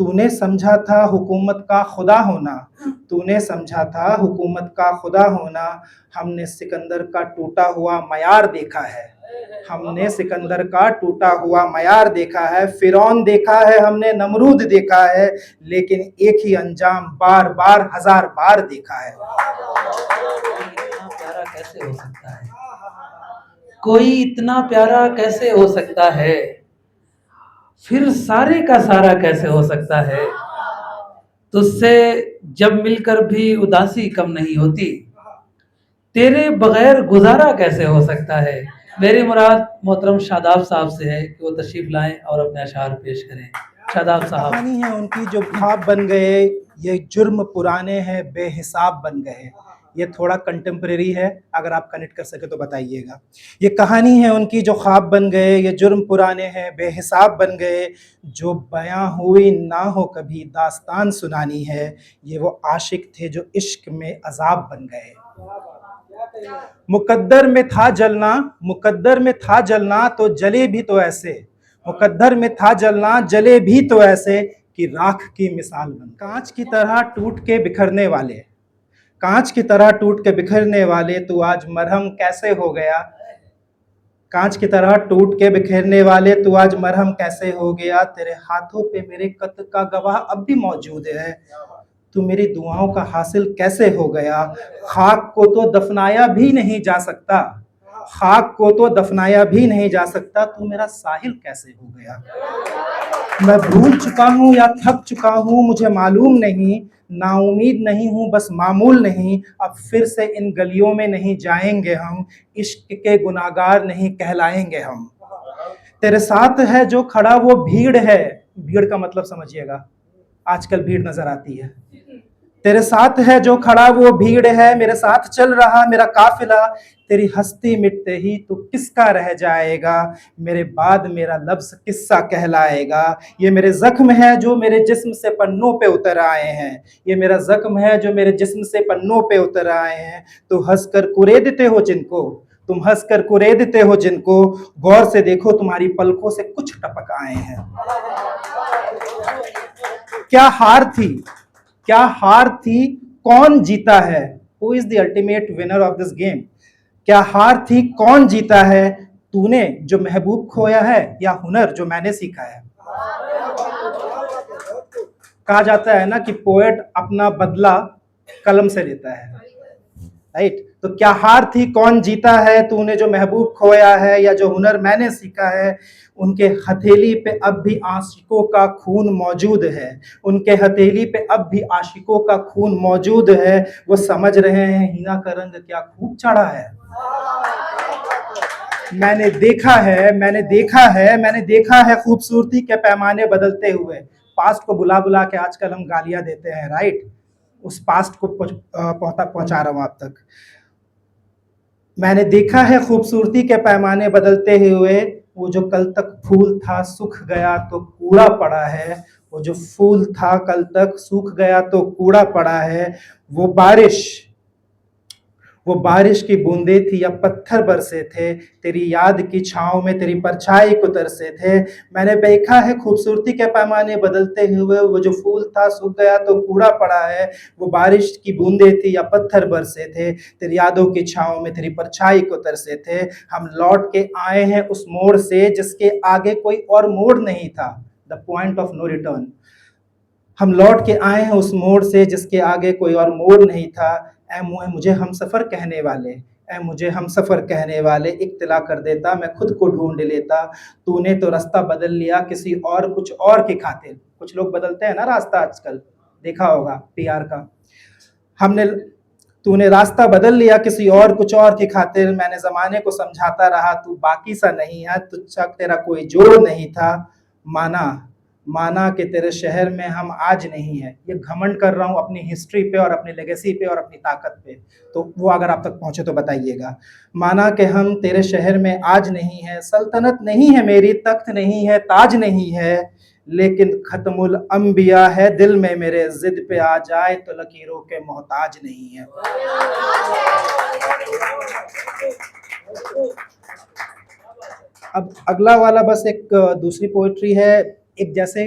तूने समझा था हुकूमत का खुदा होना, तूने समझा था हुकूमत का खुदा होना, हमने सिकंदर का टूटा हुआ मयार देखा है, हमने सिकंदर का टूटा हुआ मयार देखा है, फिरौन देखा है हमने, नमरूद देखा है, लेकिन एक ही अंजाम बार बार हजार बार देखा है। इतना प्यारा कैसे हो सकता है, कोई इतना प्यारा कैसे हो सकता है, फिर सारे का सारा कैसे हो सकता है, तुझसे जब मिलकर भी उदासी कम नहीं होती, तेरे बगैर गुजारा कैसे हो सकता है। मेरी मुराद मोहतरम शादाब साहब से है कि वो तशरीफ लाएं और अपने अशार पेश करें। शादाब साहब। कहानी है उनकी जो ख्वाब बन गए, ये जुर्म पुराने हैं बेहिसाब बन गए। ये थोड़ा कंटेम्प्रेरी है, अगर आप कनेक्ट कर सके तो बताइएगा। ये कहानी है उनकी जो ख्वाब बन गए, ये जुर्म पुराने हैं बेहिसाब बन गए, जो बयां हुई ना हो कभी दास्तान सुनानी है, ये वो आशिक थे जो इश्क में अजाब बन गए। मुकद्दर में था जलना, मुकद्दर में था जलना तो जले भी तो ऐसे, मुकद्दर में था जलना जले भी तो ऐसे कि राख की मिसाल बन। कांच की तरह टूट के बिखरने वाले, कांच की तरह टूट के बिखरने वाले, तू आज मरहम कैसे हो गया। कांच की तरह टूट के बिखरने वाले, तू आज मरहम कैसे हो गया। तेरे हाथों पे मेरे कत्ल का गवाह अब भी मौजूद है, तू मेरी दुआओं का हासिल कैसे हो गया। खाक को तो दफनाया भी नहीं जा सकता, खाक को तो दफनाया भी नहीं जा सकता, तू मेरा साहिल कैसे हो गया। मैं भूल चुका हूँ या थक चुका हूँ मुझे मालूम नहीं, नाउमीद नहीं हूँ बस मामूल नहीं, अब फिर से इन गलियों में नहीं जाएंगे हम, इश्क के गुनाहगार नहीं कहलाएंगे हम। तेरे साथ है जो खड़ा वो भीड़ है, भीड़ का मतलब समझिएगा, आजकल भीड़ नजर आती है। तेरे साथ है जो खड़ा वो भीड़ है, मेरे साथ चल रहा मेरा काफिला, तेरी हस्ती मिटते ही तो किसका रह जाएगा, मेरे बाद मेरा लफ्ज किस्सा कहलाएगा। ये मेरे जख्म है जो मेरे जिस्म से पन्नों पे उतर आए हैं, ये मेरा जख्म है जो मेरे जिस्म से पन्नों पे उतर आए हैं। तो हंस कर कुरेदते हो जिनको, तुम हंस कर कुरेदते हो जिनको, गौर से देखो तुम्हारी पलकों से कुछ टपक आए हैं। क्या हार थी, क्या हार थी, कौन जीता है, who is the ultimate winner of this game. क्या हार थी, कौन जीता है, तूने जो महबूब खोया है या हुनर जो मैंने सीखा है। कहा जाता है ना कि पोएट अपना बदला कलम से लेता है, राइट। तो क्या हार थी, कौन जीता है, तूने जो महबूब खोया है या जो हुनर मैंने सीखा है। उनके हथेली पे अब भी आशिकों का खून मौजूद है, उनके हथेली पे अब भी आशिकों का खून मौजूद है, वो समझ रहे हैं हिना का रंग क्या खूब चढ़ा है। मैंने देखा है, मैंने देखा है, मैंने देखा है खूबसूरती के पैमाने बदलते हुए। पास्ट को बुला बुला के आजकल हम गालियां देते हैं, राइट। उस पास्ट को पहुंचा रहा हूं आप तक। मैंने देखा है खूबसूरती के पैमाने बदलते हुए, वो जो कल तक फूल था सूख गया तो कूड़ा पड़ा है, वो जो फूल था कल तक सूख गया तो कूड़ा पड़ा है। वो बारिश, वो बारिश की बूंदे थी या पत्थर बरसे थे, तेरी याद की छाँव में तेरी परछाई को तरसे थे। मैंने देखा है खूबसूरती के पैमाने बदलते हुए, वो जो फूल था सूख गया तो कूड़ा पड़ा है, वो बारिश की बूंदे थी या पत्थर बरसे थे, तेरी यादों की छाँव में तेरी परछाई को तरसे थे। हम लौट के आए हैं उस मोड़ से जिसके आगे कोई और मोड़ नहीं था, the point of no return. हम लौट के आए हैं उस मोड़ से जिसके आगे कोई और मोड़ नहीं था। ऐ मुझे हम सफ़र कहने वाले, ऐ मुझे हम सफ़र कहने वाले, इत्तला कर देता मैं खुद को ढूंढ लेता। तूने तो रास्ता बदल लिया किसी और कुछ और की खातिर। कुछ लोग बदलते हैं ना रास्ता आजकल, देखा होगा पीआर का। हमने, तूने रास्ता बदल लिया किसी और कुछ और की खातिर। मैंने ज़माने को समझाता रहा तू बाकी सा नहीं है, तुझसा तेरा कोई जोड़ नहीं था। माना, माना कि तेरे शहर में हम आज नहीं है। ये घमंड कर रहा हूँ अपनी हिस्ट्री पे और अपनी लेगेसी पे और अपनी ताकत पे, तो वो अगर आप तक पहुँचे तो बताइएगा। माना कि हम तेरे शहर में आज नहीं है, सल्तनत नहीं है मेरी, तख्त नहीं है, ताज नहीं है, लेकिन खत्मुल अंबिया है दिल में मेरे, जिद पे आ जाए तो लकीरों के मोहताज नहीं है। अब अगला वाला बस एक दूसरी पोइट्री है। एक जैसे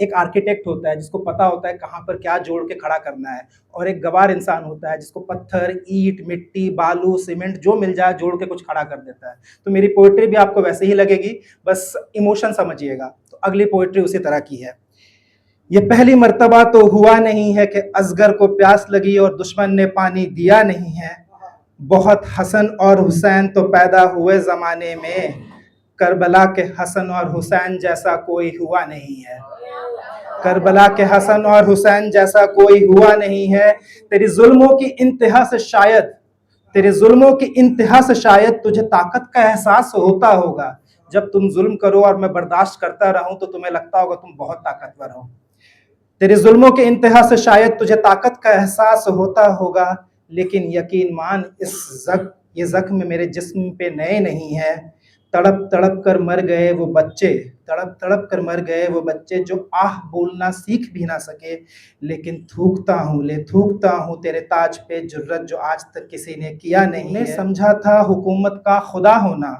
एक आर्किटेक्ट होता है जिसको पता होता है कहाँ पर क्या जोड़ के खड़ा करना है, और एक गवार इंसान होता है जिसको पत्थर, ईंट, मिट्टी, बालू, सीमेंट जो मिल जाए जोड़ के कुछ खड़ा कर देता है। तो मेरी पोएट्री भी आपको वैसे ही लगेगी, बस इमोशन समझिएगा। तो अगली पोएट्री उसी तरह की है। ये पहली मर्तबा तो हुआ नहीं है कि असगर को प्यास लगी और दुश्मन ने पानी दिया नहीं है। बहुत हसन और हुसैन तो पैदा हुए ज़माने में, करबला के हसन और हुसैन जैसा कोई हुआ नहीं है। करबला के हसन और हुसैन जैसा कोई हुआ नहीं है। तेरी जुल्मों की इंतहा से शायद, तेरे जुल्मों की इंतहा से शायद तुझे ताकत का एहसास होता होगा। जब तुम जुल्म करो और मैं बर्दाश्त करता रहूं तो तुम्हें लगता होगा तुम बहुत ताकतवर हो। तेरे जुल्मों के इंतहा से शायद तुझे ताकत का एहसास होता होगा, लेकिन यकीन मान ये जख्म मेरे जिस्म पे नए नहीं है। तड़प तड़प कर मर गए वो बच्चे, तड़प तड़प कर मर गए वो बच्चे जो आह बोलना सीख भी ना सके। लेकिन थूकता हूँ तेरे ताज पे जुर्रत जो आज तक किसी ने किया नहीं है। समझा था हुकूमत का खुदा होना,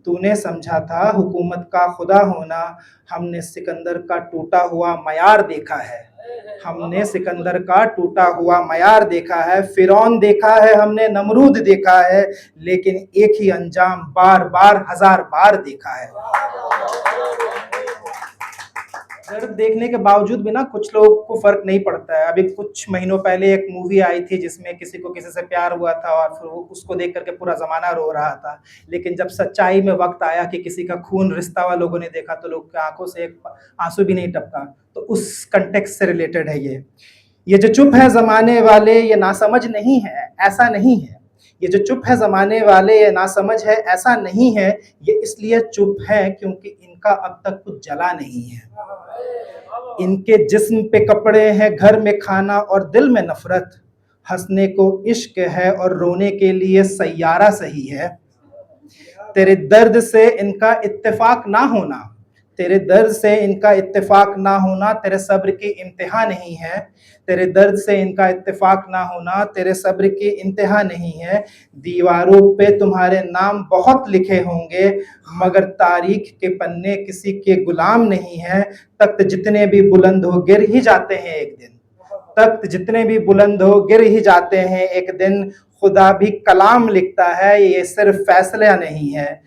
तूने समझा था हुकूमत का खुदा होना। हमने सिकंदर का टूटा हुआ मयार देखा है, हमने सिकंदर का टूटा हुआ मयार देखा है। फिरौन देखा है हमने, नमरूद देखा है, लेकिन एक ही अंजाम बार बार हजार बार देखा है। दर्द देखने के बावजूद भी ना कुछ लोगों को फर्क नहीं पड़ता है। अभी कुछ महीनों पहले एक मूवी आई थी जिसमें किसी को किसी से प्यार हुआ था और फिर वो उसको देख करके पूरा जमाना रो रहा था, लेकिन जब सच्चाई में वक्त आया कि किसी का खून रिश्ता हुआ लोगों ने देखा तो लोग की आंखों से एक आंसू भी नहीं टपका। तो उस कंटेक्स्ट से रिलेटेड है ये जो चुप है जमाने वाले ये नासमझ नहीं है, ऐसा नहीं है। ये जो चुप है जमाने वाले ये नासमझ है, ऐसा नहीं है। ये इसलिए चुप है क्योंकि इनका अब तक कुछ जला नहीं है। इनके जिस्म पे कपड़े हैं, घर में खाना और दिल में नफरत। हंसने को इश्क है और रोने के लिए सैयारा सही है। तेरे दर्द से इनका इत्तेफाक ना होना, तेरे दर्द से इनका इत्तेफाक ना होना तेरे सब्र की इम्तिहा नहीं है। तेरे दर्द से इनका इत्तेफाक ना होना तेरे सब्र की इंतहा नहीं है। दीवारों पे तुम्हारे नाम बहुत लिखे होंगे, मगर तारीख के पन्ने किसी के गुलाम नहीं है। तख्त जितने भी बुलंद हो गिर ही जाते हैं एक दिन, तख्त जितने भी बुलंद हो गिर ही जाते हैं एक दिन। खुदा भी कलाम लिखता है, ये सिर्फ फैसला नहीं है।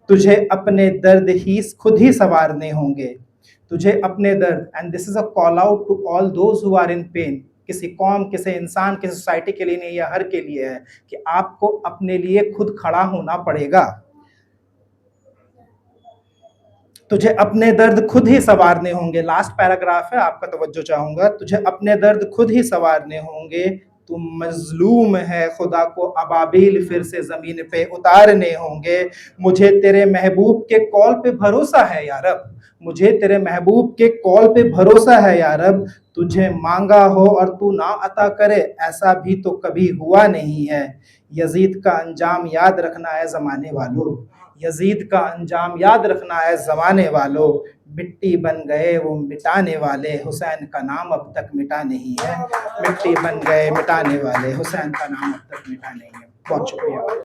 तुझे अपने दर्द ही खुद ही संवारने होंगे, तुझे अपने दर्द। And this is a call out to all those who are in pain. किसी कौम, किसी इंसान, किसी सोसाइटी के लिए नहीं, यह हर के लिए है कि आपको अपने लिए खुद खड़ा होना पड़ेगा। तुझे अपने दर्द खुद ही संवारने होंगे। लास्ट पैराग्राफ है, आपका तवज्जो चाहूंगा। तुझे अपने दर्द खुद ही संवारने होंगे। तुम मजलूम है, खुदा को अबाबिल फिर से जमीन पे उतारने होंगे। मुझे तेरे महबूब के कॉल पे भरोसा है या रब, मुझे तेरे महबूब के कॉल पे भरोसा है या रब। तुझे मांगा हो और तू ना अता करे, ऐसा भी तो कभी हुआ नहीं है। यजीद का अंजाम याद रखना है ज़माने वालों, यजीद का अंजाम याद रखना है ज़माने वालों। मिट्टी बन गए वो मिटाने वाले, हुसैन का नाम अब तक मिटा नहीं है। मिट्टी बन गए मिटाने वाले, हुसैन का नाम अब तक मिटा नहीं है। बहुत शुक्रिया।